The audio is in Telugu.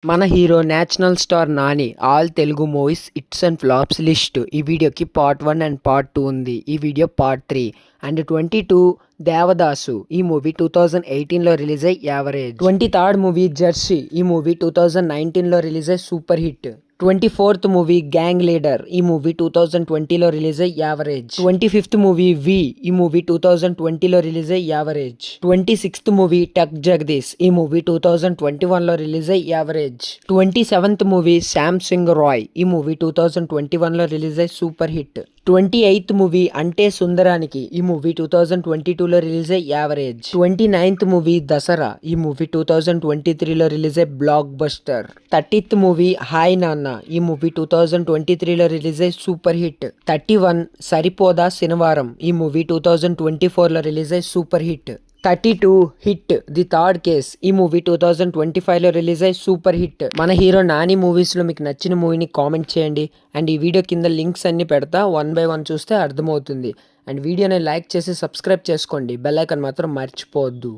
మన hero national star Nani all Telugu movies hits and flops list. ఈ వీడియోకి పార్ట్ 1 అండ్ పార్ట్ 2 ఉంది. ఈ వీడియో పార్ట్ 3. అండ్ 22 దేవదాసు ఈ మూవీ 2018లో రిలీజ్ అయ్యి యావరేజ్. 23rd మూవీ జెర్సీ ఈ మూవీ 2019లో రిలీజ్ అయ్యి super hit. 24th movie Gang Leader ఈ మూవీ 2020లో రిలీజ్ అయ్యి యావరేజ్. 25th మూవీ వి ఈ మూవీ 2020లో రిలీజ్ అయ్యి average. 26th movie Tuck Jagadish ఈ మూవీ 2021లో రిలీజ్ అయ్యి average. 27th movie Shyam Singh Roy ఈ మూవీ 2021లో రిలీజ్ అయ్యి super hit. 28th movie Ante Sundaraniki ఈ మూవీ 2022లో రిలీజ్ అయ్యి యావరేజ్. 29th మూవీ దసరా ఈ మూవీ 2023లో రిలీజ్ అయ్యి block buster. 30th movie hi నాన్న ఈ మూవీ 2023లో రిలీజ్ అయ్యి సూపర్ హిట్. 31 సరిపోదా శనివారం ఈ మూవీ 2024లో రిలీజ్ అయ్యి super hit. 32 hit the third case ఈ మూవీ 2025లో రిలీజ్ అయ్యి సూపర్ హిట్. మన హీరో నాని మూవీస్లో మీకు నచ్చిన మూవీని కామెంట్ చేయండి. అండ్ ఈ వీడియో కింద లింక్స్ అన్ని పెడతా, 1 by 1 చూస్తే అర్థమవుతుంది. అండ్ వీడియోని లైక్ చేసి సబ్స్క్రైబ్ చేసుకోండి. బెల్ ఐకాన్ మాత్రం మర్చిపోవద్దు.